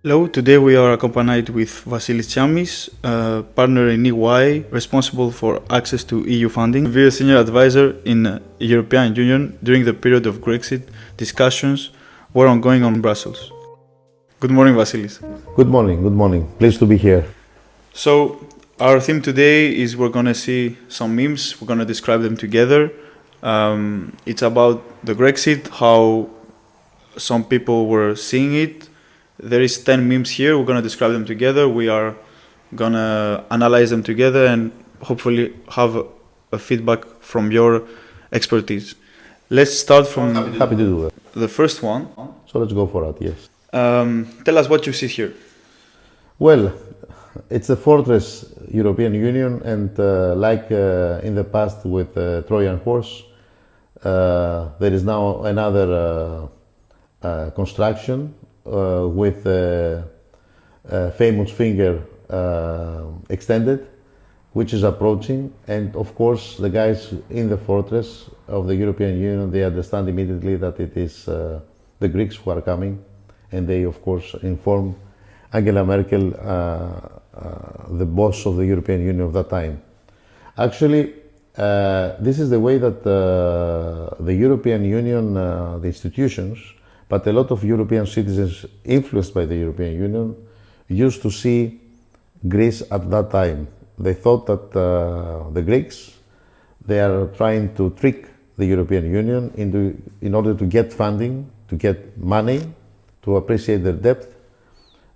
Hello, today we are accompanied with Vassilis Tsiamis, partner in EY, responsible for access to EU funding, very senior advisor in European Union during the period of Grexit discussions were ongoing on Brussels. Good morning, Vassilis. Good morning, good morning. Pleased to be here. So, our theme today is we're going to see some memes, we're going to describe them together. It's about the Grexit, how some people were seeing it. There is 10 memes here. We're going to describe them together. We are going to analyze them together and hopefully have a feedback from your expertise. Let's start from Happy to do that. the first one. So let's go for it, yes. Tell us what you see here. Well, it's a fortress European Union, and like in the past with Trojan horse, there is now another construction with famous finger extended, which is approaching, and of course the guys in the fortress of the European Union, they understand immediately that it is the Greeks who are coming, and they of course inform Angela Merkel, the boss of the European Union of that time. Actually, this is the way that the European Union, the institutions, but a lot of European citizens influenced by the European Union used to see Greece at that time. They thought that the Greeks, they are trying to trick the European Union in order to get funding, to get money, to appreciate their debt,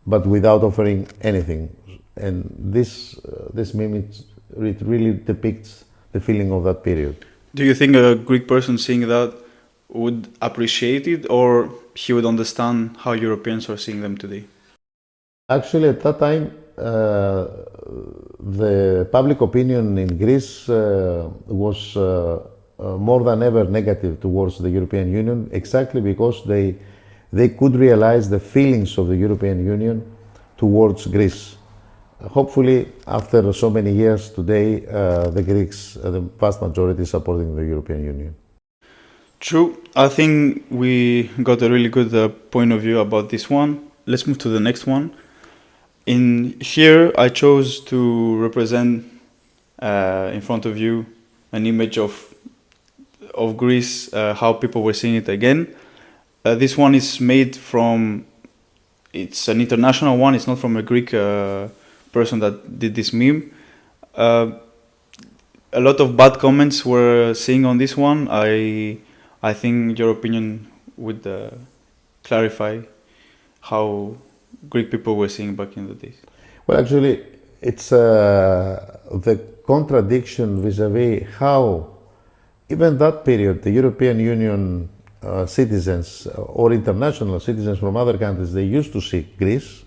but without offering anything. And this meme, it really depicts the feeling of that period. Do you think a Greek person seeing that would appreciate it, or he would understand how Europeans are seeing them today? Actually, at that time, the public opinion in Greece was more than ever negative towards the European Union, exactly because they could realize the feelings of the European Union towards Greece. Hopefully, after so many years today, the Greeks, the vast majority, is supporting the European Union. True. I think we got a really good point of view about this one. Let's move to the next one. In here, I chose to represent in front of you an image of Greece, how people were seeing it again. This one is made from, it's an international one, it's not from a Greek person that did this meme. A lot of bad comments were seeing on this one. I think your opinion would clarify how Greek people were seeing back in the days. Well, actually, it's the contradiction vis-a-vis how, even that period, the European Union citizens or international citizens from other countries, they used to see Greece,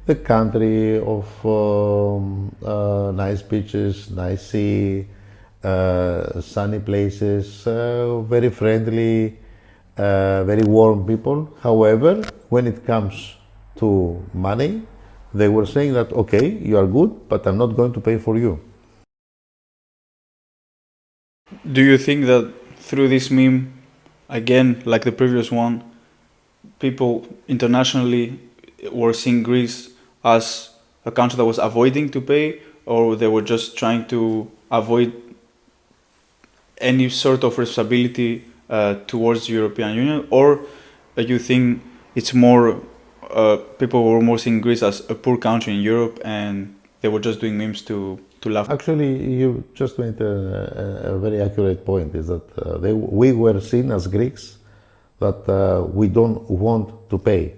the country of nice beaches, nice sea, sunny places, very friendly, very warm people. However, when it comes to money, they were saying that, okay, you are good, but I'm not going to pay for you. Do you think that through this meme, again, like the previous one, people internationally were seeing Greece as a country that was avoiding to pay, or they were just trying to avoid any sort of responsibility towards the European Union? Or you think it's more, people were more seeing Greece as a poor country in Europe and they were just doing memes to laugh? Actually, you just made a very accurate point, is that we were seen as Greeks that we don't want to pay,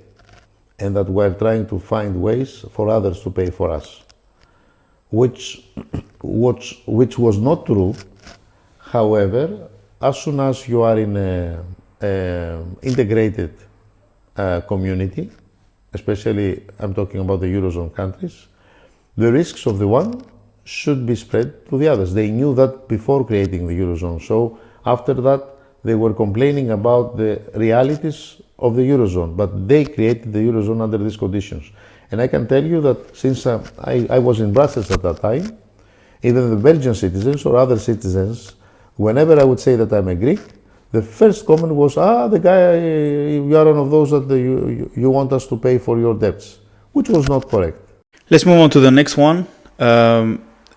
and that we're trying to find ways for others to pay for us, which was not true. However, as soon as you are in an integrated community, especially I'm talking about the Eurozone countries, the risks of the one should be spread to the others. They knew that before creating the Eurozone. So after that, they were complaining about the realities of the Eurozone, but they created the Eurozone under these conditions. And I can tell you that since I was in Brussels at that time, even the Belgian citizens or other citizens, whenever I would say that I'm a Greek, the first comment was, the guy, you are one of those that you want us to pay for your debts. which was not correct. Let's move on to the next one.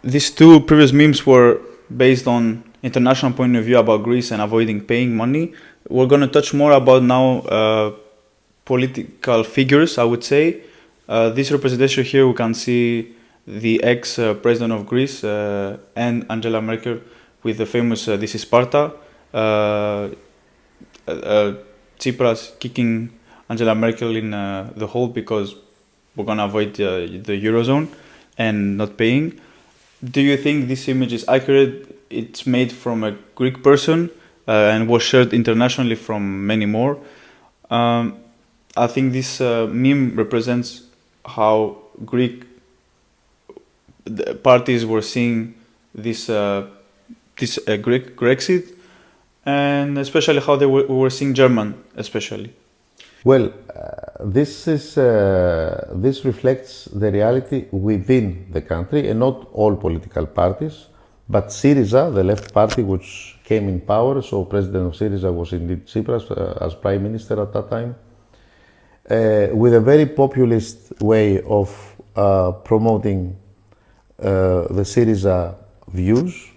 These two previous memes were based on international point of view about Greece and avoiding paying money. We're going to touch more about now political figures, I would say. This representation here, we can see the ex-president of Greece and Angela Merkel with the famous This is Sparta. Tsipras kicking Angela Merkel in the hole because we're going to avoid the Eurozone and not paying. Do you think this image is accurate? It's made from a Greek person and was shared internationally from many more. I think this meme represents how Greek parties were seeing this Greek Grexit, and especially how they were seeing German, especially. Well, this reflects the reality within the country, and not all political parties, but Syriza, the left party, which came in power. So President of Syriza was indeed Tsipras as Prime Minister at that time, with a very populist way of promoting the Syriza views,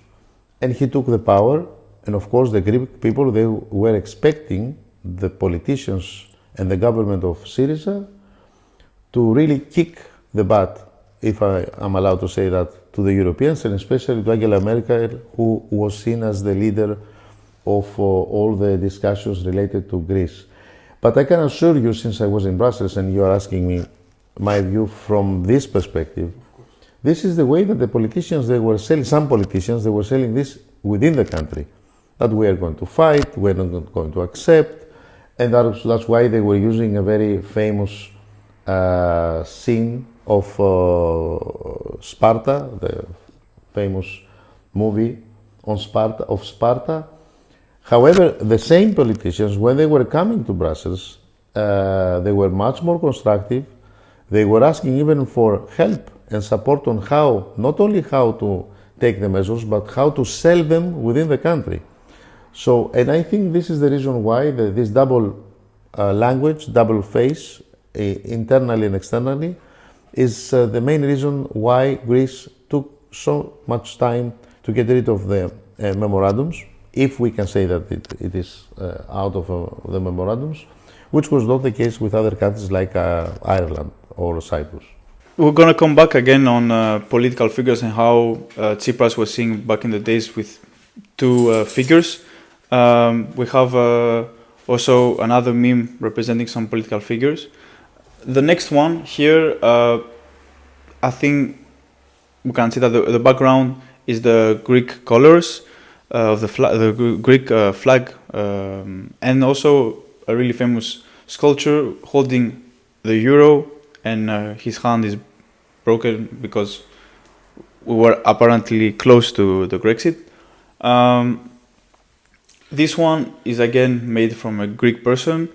and he took the power. And of course, the Greek people, they were expecting the politicians and the government of Syriza to really kick the butt, if I am allowed to say that, to the Europeans, and especially to Angela Merkel, who was seen as the leader of all the discussions related to Greece. But I can assure you, since I was in Brussels and you are asking me my view from this perspective, this is the way that the politicians, they were selling, some politicians, they were selling this within the country, that we are going to fight, we're not going to accept, and that's why they were using a very famous scene of Sparta, the famous movie on Sparta. However, the same politicians, when they were coming to Brussels, they were much more constructive. They were asking even for help and support on how, not only how to take the measures, but how to sell them within the country. So, and I think this is the reason why this double language, double face, internally and externally, is the main reason why Greece took so much time to get rid of the memorandums, if we can say that it is out of the memorandums, which was not the case with other countries like Ireland or Cyprus. We're going to come back again on political figures and how Tsipras was seeing back in the days with two figures. We have also another meme representing some political figures. The next one here, I think we can see that the background is the Greek colors of the Greek flag, and also a really famous sculpture holding the euro, and his hand is broken because we were apparently close to the Grexit. This one is again made from a Greek person.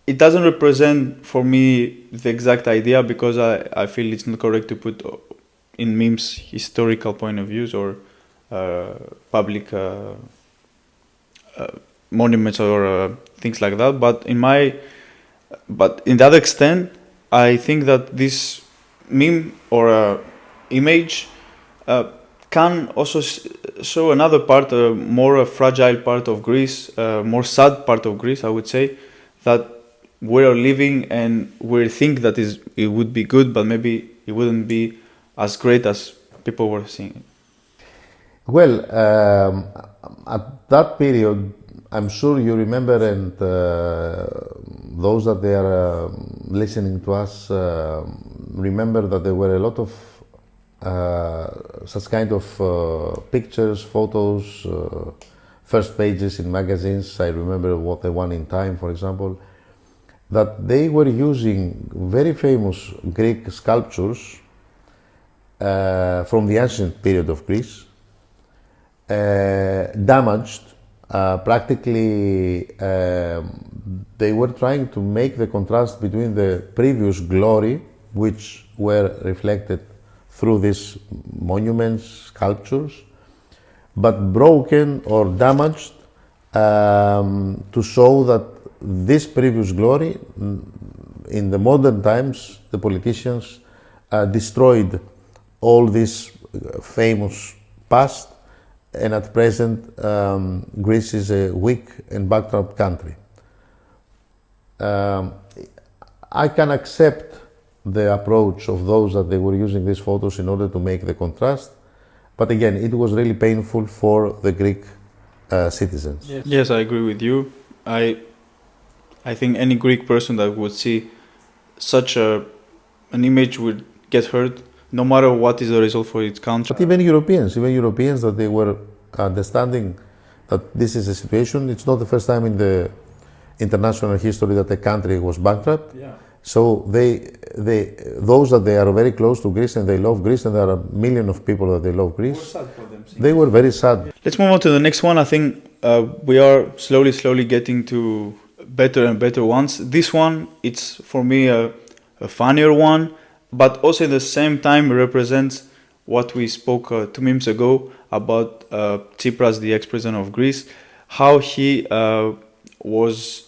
It doesn't represent for me the exact idea because I feel it's not correct to put in memes historical point of views or public monuments or things like that. But in the other extent, I think that this meme or image can also show another part, a more fragile part of Greece, more sad part of Greece, I would say, that we are living and we think that it would be good, but maybe it wouldn't be as great as people were seeing. Well, at that period, I'm sure you remember, and those that they are listening to us remember that there were a lot of such kind of pictures, photos, first pages in magazines. I remember what the one in Time, for example, that they were using very famous Greek sculptures from the ancient period of Greece, damaged. Practically, they were trying to make the contrast between the previous glory, which were reflected through these monuments, sculptures, but broken or damaged to show that this previous glory in the modern times, the politicians destroyed all this famous past, and at present, Greece is a weak and bankrupt country. I can accept the approach of those that they were using these photos in order to make the contrast, but again, it was really painful for the Greek citizens. Yes, I agree with you. I think any Greek person that would see such an image would get hurt, no matter what is the result for its country. But even Europeans that they were understanding that this is a situation. It's not the first time in the international history that a country was bankrupt. Yeah. So those that they are very close to Greece and they love Greece, and there are millions of people that they love Greece. Sad for them. They were very sad. Let's move on to the next one. I think we are slowly getting to better and better ones. This one, it's for me a funnier one, but also at the same time represents what we spoke 2 memes ago about Tsipras, the ex-president of Greece, how he was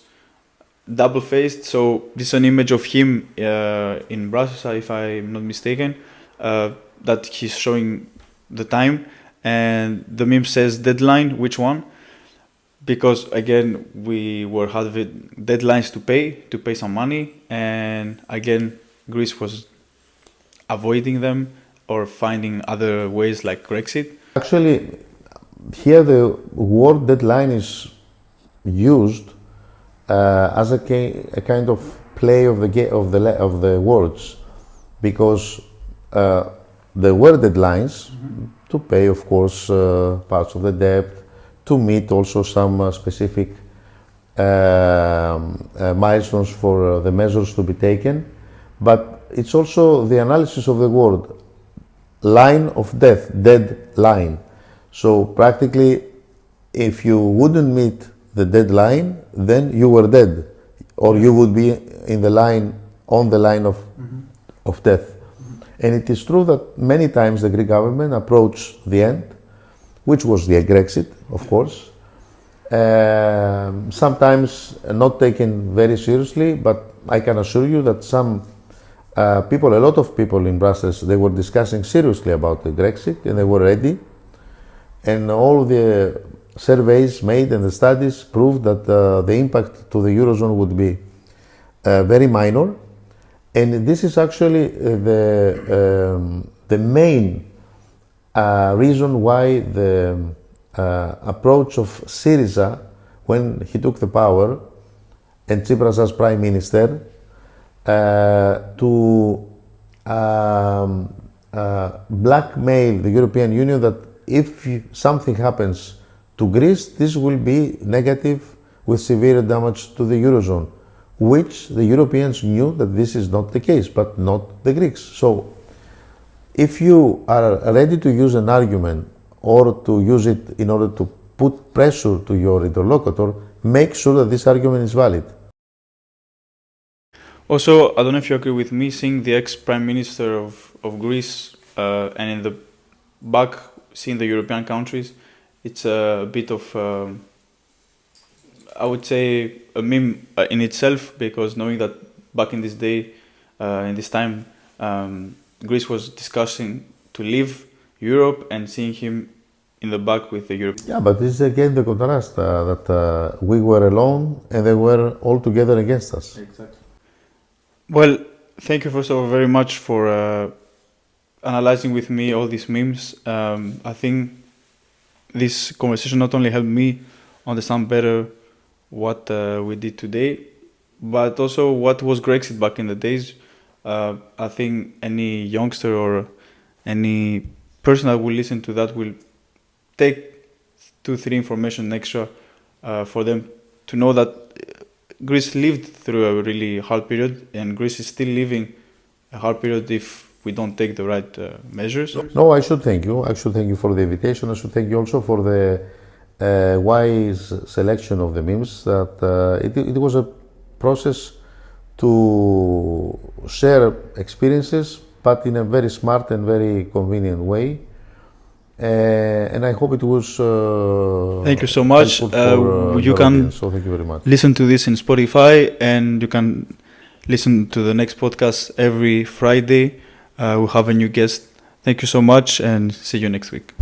double-faced. So this is an image of him in Brussels, if I'm not mistaken, that he's showing the time, and the meme says deadline, which one? Because again, we were having deadlines to pay some money, and again, Greece was avoiding them or finding other ways like Grexit. Actually, here the word deadline is used as a kind of play of the words, because there were deadlines to pay, of course, parts of the debt, to meet also some specific milestones for the measures to be taken, but it's also the analysis of the word line of death, deadline. So practically, if you wouldn't meet the deadline, then you were dead, or you would be in the line, on the line of death. And it is true that many times the Greek government approached the end, which was the Grexit, of course, sometimes not taken very seriously, but I can assure you that some people, a lot of people in Brussels, they were discussing seriously about the Grexit, and they were ready. And all the surveys made and the studies proved that the impact to the Eurozone would be very minor. And this is actually the main reason why the approach of Syriza, when he took the power, and Tsipras as prime minister, to blackmail the European Union that if something happens to Greece, this will be negative with severe damage to the Eurozone, which the Europeans knew that this is not the case, but not the Greeks. So if you are ready to use an argument or to use it in order to put pressure to your interlocutor, make sure that this argument is valid. Also, I don't know if you agree with me, seeing the ex-prime minister of Greece and in the back seeing the European countries, it's a bit of, I would say, a meme in itself, because knowing that back in this day, in this time, Greece was discussing to leave Europe, and seeing him in the back with the Europe. Yeah, but this is again the contrast that we were alone and they were all together against us. Exactly. Well, thank you first of all very much for analyzing with me all these memes. I think this conversation not only helped me understand better what we did today, but also what was Grexit back in the days. I think any youngster or any person that will listen to that will take 2-3 information extra for them to know that Greece lived through a really hard period, and Greece is still living a hard period if we don't take the right measures. No, I should thank you. I should thank you for the invitation. I should thank you also for the wise selection of the memes. That it was a process to share experiences, but in a very smart and very convenient way. And I hope it was. Thank you so much. You can so thank you very much. Listen to this in Spotify, and you can listen to the next podcast every Friday. We'll have a new guest. Thank you so much and see you next week.